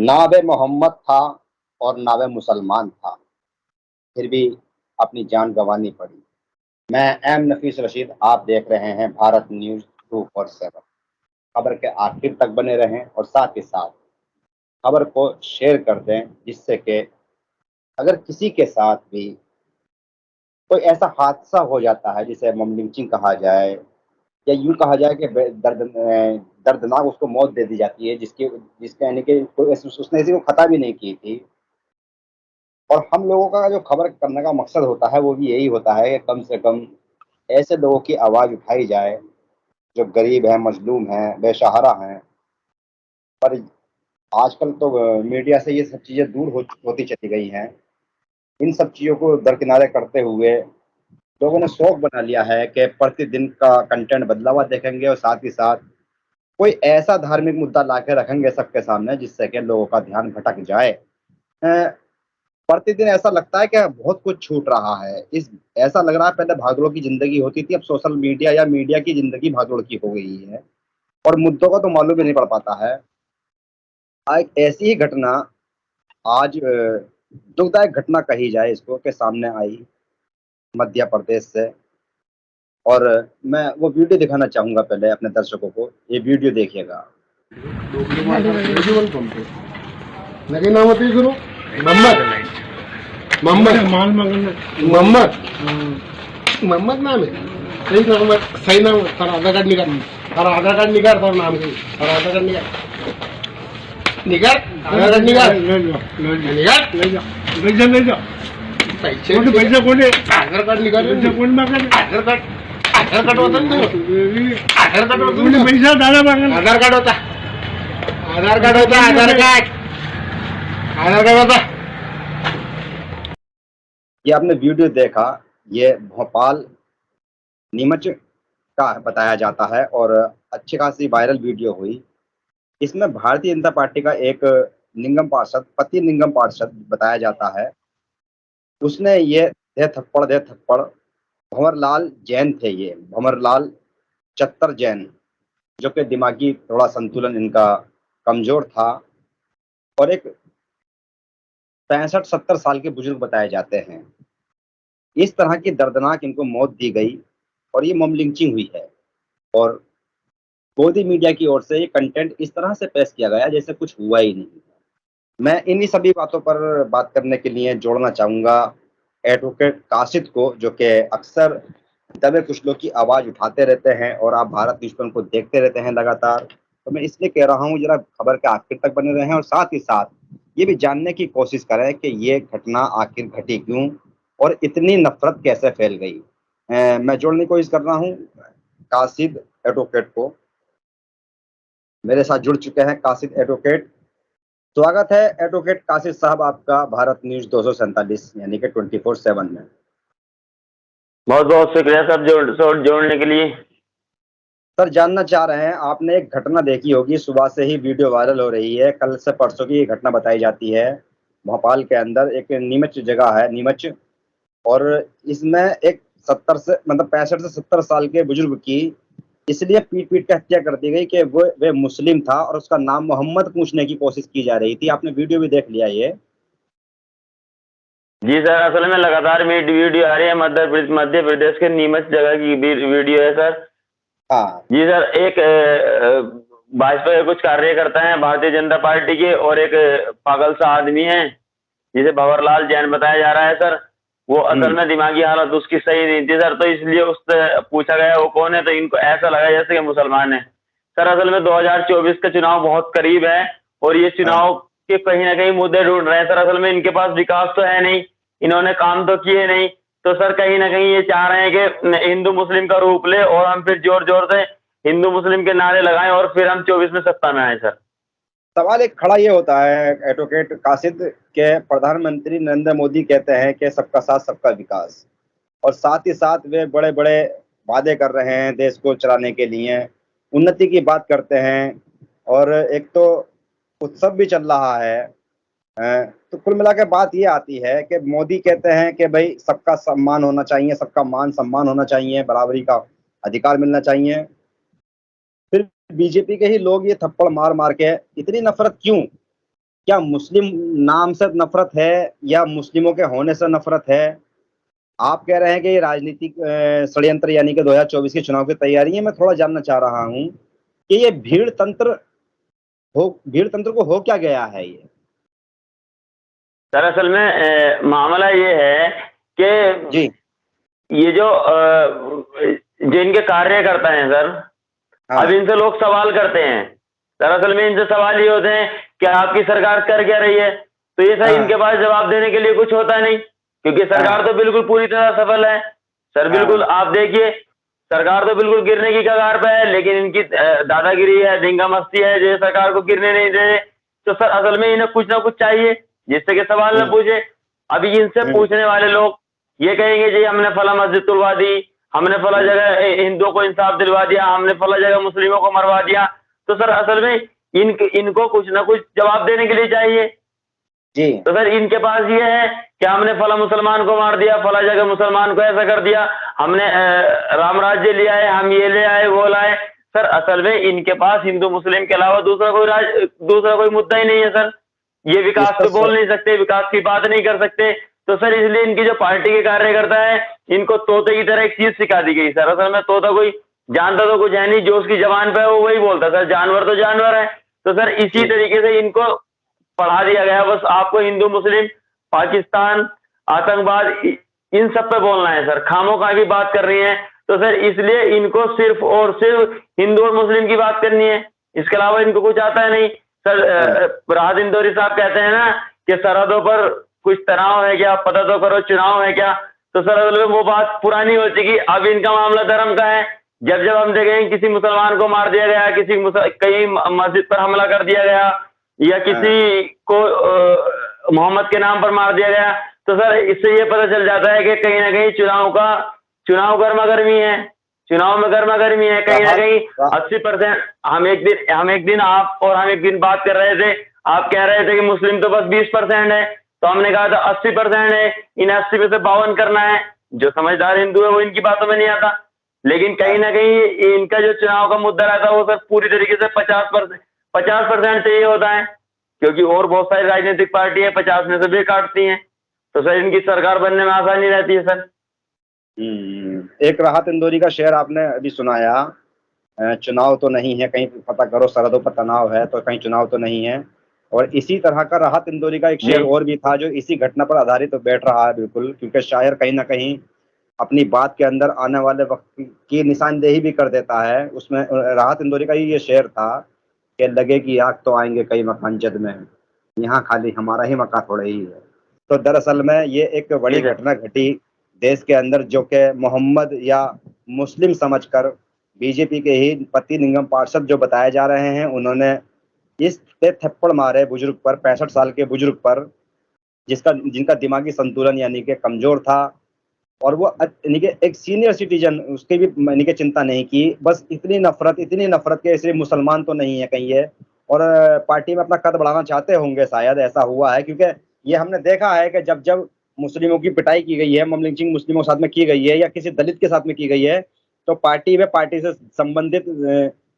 नाबे मोहम्मद था और नाबे मुसलमान था, फिर भी अपनी जान गंवानी पड़ी। मैं एम नफीस रशीद, आप देख रहे हैं भारत न्यूज़ 247। खबर के आखिर तक बने रहें और साथ ही साथ खबर को शेयर कर दें, जिससे कि अगर किसी के साथ भी कोई ऐसा हादसा हो जाता है जिसे मम लिंचिंग कहा जाए या यूँ कहा जाए कि दर्दनाक उसको मौत दे दी जाती है, जिसका यानी कि कोई उसने किसी को खता भी नहीं की थी। और हम लोगों का जो खबर करने का मकसद होता है वो भी यही होता है कि कम से कम ऐसे लोगों की आवाज़ उठाई जाए जो गरीब हैं, मज़लूम हैं, बेसहारा हैं। पर आजकल तो मीडिया से ये सब चीज़ें दूर होती चली गई हैं। इन सब चीज़ों को दरकिनारे करते हुए लोगों ने शौक बना लिया है कि प्रतिदिन का कंटेंट बदला हुआ देखेंगे और साथ ही साथ कोई ऐसा धार्मिक मुद्दा ला के रखेंगे सबके सामने जिससे कि लोगों का ध्यान भटक जाए। प्रतिदिन ऐसा लगता है कि बहुत कुछ छूट रहा है। इस ऐसा लग रहा है पहले भागदौड़ की ज़िंदगी होती थी, अब सोशल मीडिया या मीडिया की ज़िंदगी भागदौड़ की हो गई है और मुद्दों का तो मालूम ही नहीं पड़ पाता है। एक ऐसी ही घटना आज दुखदायक घटना कही जाए इसको के सामने आई मध्य प्रदेश से। और मैं वो वीडियो दिखाना चाहूँगा पहले अपने दर्शकों को, ये वीडियो देखिएगा। लगे नाम होती गुरु मोहम्मद मोहम्मद मोहम्मद मोहम्मद नाम है। सही नाम तारा आधार कार्ड निकाल, तारा आधार कार्ड निकाल, तारा नाम के तारा आधार कार्ड निकाल निकाल आधार कार्ड निकाल निकाल ले जा पैसे पैसे कोण आधार कार्ड निकाल कोण आधार कार्ड होता ना आधार कार्ड पैसा दादा मागेल आधार कार्ड होता आधार कार्ड होता आधार कार्ड आधार कार्ड होता। ये आपने वीडियो देखा, ये भोपाल नीमच का बताया जाता है और अच्छी खासी वायरल वीडियो हुई। इसमें भारतीय जनता पार्टी का एक निंगम पार्षद, पति निंगम पार्षद बताया जाता है। उसने ये दे थप्पड़ भंवरलाल जैन थे, ये भंवरलाल चत्तर जैन, जो कि दिमागी थोड़ा संतुलन इनका कमजोर था और एक 65-70 साल के बुजुर्ग बताए जाते हैं। इस तरह की दर्दनाक इनको मौत दी गई और ये मम लिंचिंग हुई है। और गोदी मीडिया की ओर से ये कंटेंट इस तरह से पेश किया गया जैसे कुछ हुआ ही नहीं। मैं इन्हीं सभी बातों पर बात करने के लिए जोड़ना चाहूँगा एडवोकेट कासिद को, जो कि अक्सर दबे कुछ लोग की आवाज़ उठाते रहते हैं और आप भारत न्यूज़ पर उनको देखते रहते हैं लगातार। तो मैं इसलिए कह रहा हूँ ज़रा खबर के आखिर तक बने रहें और साथ ही साथ ये भी जानने की कोशिश करें कि ये घटना आखिर घटी क्यों और इतनी नफ़रत कैसे फैल गई। मैं जोड़ने की कोशिश कर रहा हूँ कासिद एडवोकेट को। मेरे साथ जुड़ चुके हैं कासिद एडवोकेट। स्वागत है एडवोकेट कासिद साहब आपका भारत न्यूज़ 247 यानी कि 24/7 में। बहुत बहुत शुक्रिया सर जोड़ने के लिए। सर जानना चाह रहे हैं, आपने एक घटना देखी होगी, सुबह से ही वीडियो वायरल हो रही है, कल से परसों की ये घटना बताई जाती है। भोपाल के अंदर एक नीमच जगह है, नीमच, और इसमें एक 70 से मतलब 65 से 70 साल के बुजुर्ग की इसलिए पीट पीट के हत्या कर दी गई कि वो वे मुस्लिम था और उसका नाम मोहम्मद पूछने की कोशिश की जा रही थी। आपने वीडियो भी देख लिया ये। जी सर, असल में लगातार वीडियो आ रही है मध्य प्रदेश के नीमच जगह की वीडियो है सर। हाँ जी सर, एक भाजपा के कुछ कार्यकर्ता हैं भारतीय जनता पार्टी के और एक पागल सा आदमी है जिसे भंवरलाल जैन बताया जा रहा है सर। वो असल में दिमागी हालत उसकी सही नहीं थी सर, तो इसलिए उससे पूछा गया वो कौन है, तो इनको ऐसा लगा जैसे कि मुसलमान है। सर असल में 2024 का चुनाव बहुत करीब है और ये चुनाव के कहीं ना कहीं मुद्दे ढूंढ रहे हैं सर। असल में इनके पास विकास तो है नहीं, इन्होंने काम तो किए नहीं, तो सर कहीं ना कहीं ये चाह रहे हैं कि हिंदू मुस्लिम का रूप ले और हम फिर जोर जोर से हिंदू मुस्लिम के नारे लगाएं और फिर हम 24 में सत्ता में आए सर। सवाल एक खड़ा ये होता है एडवोकेट कासिद के प्रधानमंत्री नरेंद्र मोदी कहते हैं कि सबका साथ सबका विकास, और साथ ही साथ वे बड़े बड़े वादे कर रहे हैं देश को चलाने के लिए, उन्नति की बात करते हैं और एक तो उत्सव भी चल रहा है। तो कुल मिला के बात ये आती है कि मोदी कहते हैं कि भाई सबका सम्मान होना चाहिए, सबका मान सम्मान होना चाहिए, बराबरी का अधिकार मिलना चाहिए। फिर बीजेपी के ही लोग ये थप्पड़ मार मार के इतनी नफरत क्यों? क्या मुस्लिम नाम से नफरत है या मुस्लिमों के होने से नफरत है? आप कह रहे हैं कि ये राजनीतिक षड्यंत्र यानी कि 2024 के चुनाव की तैयारी है। मैं थोड़ा जानना चाह रहा हूँ कि ये भीड़ तंत्र को हो क्या गया है ये? दरअसल में मामला ये है कि जी। ये जो इनके कार्यकर्ता हैं सर, हाँ। अब इनसे लोग सवाल करते हैं। दरअसल में इनसे सवाल ये होते हैं कि आपकी सरकार कर क्या रही है, तो ये सर हाँ। इनके पास जवाब देने के लिए कुछ होता नहीं, क्योंकि सरकार हाँ। तो बिल्कुल पूरी तरह सफल है सर। बिल्कुल हाँ। आप देखिए, सरकार तो बिल्कुल गिरने की कगार पे है, लेकिन इनकी दादागिरी है, दंगा मस्ती है, जो सरकार को गिरने नहीं दे रहे। तो सर असल में इन्हें कुछ ना कुछ चाहिए जिससे कि सवाल न हम्म। पूछे। अभी इनसे हम्म। पूछने वाले लोग ये कहेंगे जी हमने फला मस्जिद तुड़वा दी, हमने फला जगह हिंदुओं को इंसाफ दिलवा दिया, हमने फला जगह मुस्लिमों को मरवा दिया। तो सर असल में इनको कुछ ना कुछ जवाब देने के लिए चाहिए। जी। तो सर इनके पास ये है कि हमने फला मुसलमान को मार दिया, फला जगह मुसलमान को ऐसा कर दिया, हमने राम राज्य लिया है, हम ये ले आए वो लाए। सर असल में इनके पास हिंदू मुस्लिम के अलावा दूसरा कोई मुद्दा ही नहीं है सर। ये विकास इसका पे बोल नहीं सकते, विकास की बात नहीं कर सकते। तो सर इसलिए इनकी जो पार्टी के कार्यकर्ता है, इनको तोते की तरह एक चीज सिखा दी गई सर। असल में तोता कोई जानता तो कुछ है नहीं, जो उसकी जबान पे है वो वही बोलता सर। जानवर तो जानवर है। तो सर इसी जी। तरीके से इनको पढ़ा दिया गया, बस आपको हिंदू मुस्लिम पाकिस्तान आतंकवाद इन सब पे बोलना है सर। खामों का भी बात कर रही है। तो सर इसलिए इनको सिर्फ और सिर्फ हिंदू और मुस्लिम की बात करनी है, इसके अलावा इनको कुछ आता है नहीं सर। राहत इंदौरी साहब कहते हैं ना कि सरहदों पर कुछ तनाव है क्या, पता तो करो चुनाव है क्या। तो सर असल में वो बात पुरानी हो चुकी। अब इनका मामला धर्म का है। जब जब हम देखें किसी मुसलमान को मार दिया गया, कहीं मस्जिद पर हमला कर दिया गया, या किसी को मोहम्मद के नाम पर मार दिया गया, तो सर इससे ये पता चल जाता है कि कहीं ना कहीं चुनाव गर्मा गर्मी है, चुनाव में गर्मा गर्मी है कहीं ना कहीं। 80% हम एक दिन आप और हम एक दिन बात कर रहे थे, आप कह रहे थे कि मुस्लिम तो बस 20% है, तो हमने कहा था 80% है, इन 80 में से 52 करना है। जो समझदार हिंदू है वो इनकी बातों में नहीं आता, लेकिन कहीं ना कहीं इनका जो चुनाव का मुद्दा रहता है वो सर पूरी तरीके से 50% चाहिए होता है, क्योंकि और बहुत सारी राजनीतिक पार्टी है 50 में से भी काटती हैं। तो सर इनकी सरकार बनने में आसानी रहती है सर। एक राहत इंदौरी का शेर आपने अभी सुनाया, चुनाव तो नहीं है, कहीं पता करो सरहदों पर तनाव है, तो कहीं चुनाव तो नहीं है। और इसी तरह का राहत इंदौरी का एक शेर जी और भी था जो इसी घटना पर आधारित तो बैठ रहा है बिल्कुल, क्योंकि शायर कहीं ना कहीं अपनी बात के अंदर आने वाले वक्त की निशानदेही भी कर देता है। उसमें राहत इंदौरी का ही ये शेर था कि लगे कि आग तो आएंगे कई मकान जद में, यहाँ खाली हमारा ही मकान थोड़े ही है। तो दरअसल में ये एक बड़ी जी सर। घटना घटी देश के अंदर, जो कि मोहम्मद या मुस्लिम समझकर बीजेपी के ही पति निगम पार्षद जो बताए जा रहे हैं, उन्होंने इस पे थप्पड़ मारे बुजुर्ग पर, 65 साल के बुजुर्ग पर, जिनका दिमागी संतुलन यानी कि कमजोर था। और वो यानी कि एक सीनियर सिटीजन, उसकी भी यानी कि चिंता नहीं की। बस इतनी नफरत के इसलिए मुसलमान तो नहीं है कहीं ये, और पार्टी में अपना कद बढ़ाना चाहते होंगे, शायद ऐसा हुआ है। क्योंकि ये हमने देखा है कि जब जब मुस्लिमों की पिटाई की गई है, मॉब लिंचिंग मुस्लिमों के साथ में की गई है या किसी दलित के साथ में की गई है, तो पार्टी से संबंधित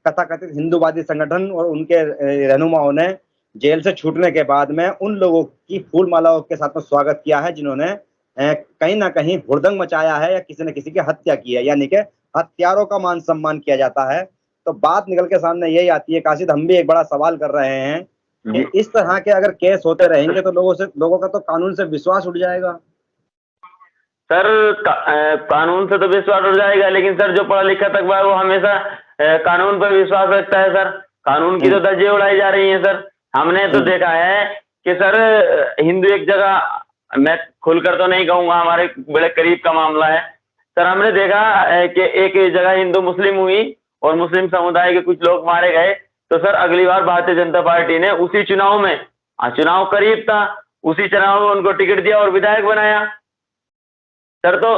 तथाकथित हिंदूवादी संगठन और उनके रहनुमाओं ने जेल से छूटने के बाद में उन लोगों की फूल मालाओं के साथ में स्वागत किया है जिन्होंने कहीं ना कहीं हुड़दंग मचाया है या किसी न किसी की हत्या की है, यानी कि हत्यारों का मान सम्मान किया जाता है। तो बात निकल के सामने यही आती है काशिद, हम भी एक बड़ा सवाल कर रहे हैं जी कि इस तरह के अगर केस होते रहेंगे तो लोगों का तो कानून से विश्वास उठ जाएगा। सर कानून से तो विश्वास उठ जाएगा, लेकिन सर जो पढ़ा लिखा तक है वो हमेशा कानून पर विश्वास रखता है सर। कानून की तो धज्जियां उड़ाई जा रही हैं सर। हमने तो देखा है कि सर हिंदू एक जगह, मैं खुलकर तो नहीं कहूंगा, हमारे बड़े करीब का मामला है सर, हमने देखा कि एक जगह हिंदू मुस्लिम हुई और मुस्लिम समुदाय के कुछ लोग मारे गए। तो सर अगली बार भारतीय जनता पार्टी ने उसी चुनाव में, चुनाव करीब था, उसी चुनाव में उनको टिकट दिया और विधायक बनाया सर। तो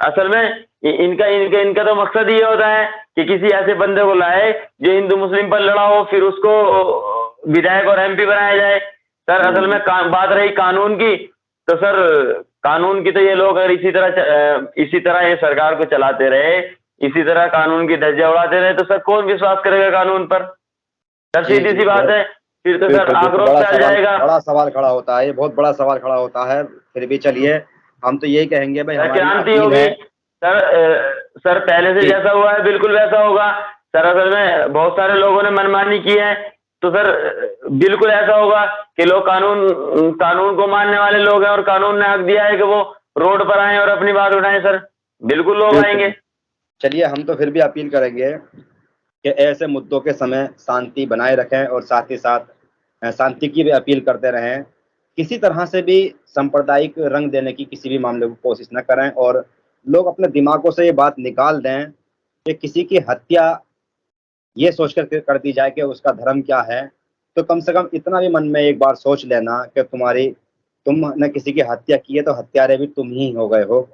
असल में इनका इनका इनका तो मकसद ये होता है कि किसी ऐसे बंदे को लाए जो हिंदू मुस्लिम पर लड़ा हो, फिर उसको विधायक और एमपी बनाया जाए सर। असल में बात रही कानून की, तो सर कानून की तो ये लोग अगर इसी तरह ये सरकार को चलाते रहे, इसी तरह कानून की धज्जियां उड़ाते रहे, तो सर कौन विश्वास करेगा कानून पर सर? सीधी सी बात है फिर तो सर बिल्कुल बिल्कुल, आक्रोश चल जाएगा। बड़ा सवाल खड़ा होता है, ये बहुत बड़ा सवाल खड़ा होता है। फिर भी चलिए, हम तो यही कहेंगे भाई, सर हमारी क्रांति अपील होगी है। सर। सर पहले से जी। जैसा हुआ है बिल्कुल वैसा होगा सर। असल में बहुत सारे लोगों ने मनमानी की है, तो सर बिल्कुल ऐसा होगा कि लोग कानून को मानने वाले लोग हैं और कानून ने हक दिया है कि वो रोड पर आए और अपनी बात उठाएं सर। बिल्कुल लोग आएंगे। चलिए, हम तो फिर भी अपील करेंगे कि ऐसे मुद्दों के समय शांति बनाए रखें और साथ ही साथ शांति की भी अपील करते रहें। किसी तरह से भी सांप्रदायिक रंग देने की किसी भी मामले को कोशिश न करें, और लोग अपने दिमागों से ये बात निकाल दें कि किसी की हत्या ये सोचकर कर दी जाए कि उसका धर्म क्या है। तो कम से कम इतना भी मन में एक बार सोच लेना कि तुमने किसी की हत्या की है तो हत्यारे भी तुम ही हो गए हो,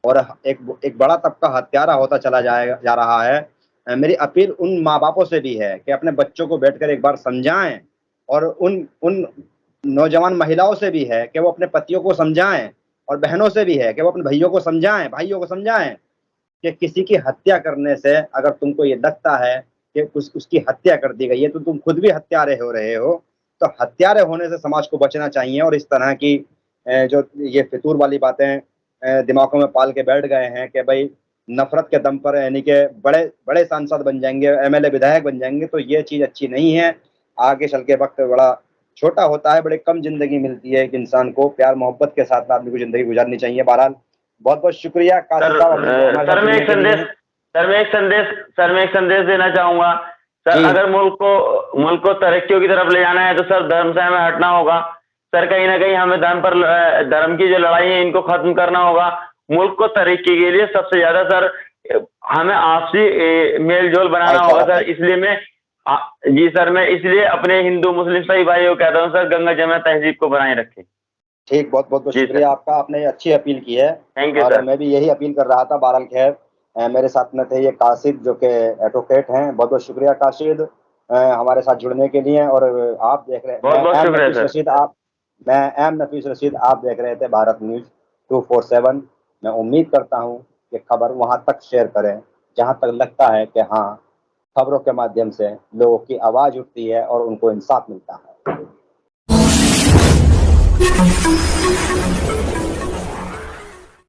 और एक बड़ा तबका हत्यारा होता चला जा रहा है। मेरी अपील उन माँ बापों से भी है कि अपने बच्चों को बैठकर एक बार समझाएं, और उन उन नौजवान महिलाओं से भी है कि वो अपने पतियों को समझाएं, और बहनों से भी है कि वो अपने भाइयों को समझाएं कि किसी की हत्या करने से अगर तुमको ये लगता है कि उसकी हत्या कर दी गई है तो तुम खुद भी हत्यारे हो रहे हो। तो हत्यारे होने से समाज को बचना चाहिए, और इस तरह की जो ये फितूर वाली बातें दिमागों में पाल के बैठ गए हैं कि भाई नफरत के दम पर, यानी कि बड़े बड़े सांसद बन जाएंगे, एमएलए विधायक बन जाएंगे, तो ये चीज़ अच्छी नहीं है। आगे चल के वक्त बड़ा छोटा होता है, बड़े कम जिंदगी मिलती है। एक इंसान को प्यार मोहब्बत के साथ आदमी को जिंदगी गुजारनी चाहिए। बहरहाल बहुत बहुत शुक्रिया कासिम सर साहब हमारे साथ सर मैं जुड़ने एक के लिए। संदेश सर मैं एक संदेश देना चाहूंगा सर। जी। अगर मुल्क को तरक्कियों की तरफ ले जाना है तो सर धर्म से हमें हटना होगा सर। कहीं ना कहीं हमें धर्म की जो लड़ाई है इनको खत्म करना होगा। मुल्क को तरक्की के लिए सबसे ज्यादा सर हमें आपसी मेल जोल बनाना होगा सर। इसलिए जी सर, मैं इसलिए अपने हिंदू मुस्लिम सभी भाइयों को कहता हूँ सर, गंगा जमुना तहजीब को बनाए रखें। ठीक, बहुत बहुत जी शुक्रिया आपका, आपने अच्छी अपील की है। थैंक यू और सर। मैं भी यही अपील कर रहा था। बहरहाल खैर, मेरे साथ में थे ये कासिद जो कि एडवोकेट हैं। बहुत बहुत शुक्रिया कासिद हमारे साथ जुड़ने के लिए। और आप देख रहे हैं, बहुत बहुत शुक्रिया सर। मैं एम नफीस रशीद, आप देख रहे थे भारत न्यूज 247। मैं उम्मीद करता हूँ कि खबर वहाँ तक शेयर करें जहाँ तक लगता है कि हाँ, खबरों के माध्यम से लोगों की आवाज़ उठती है और उनको इंसाफ मिलता है।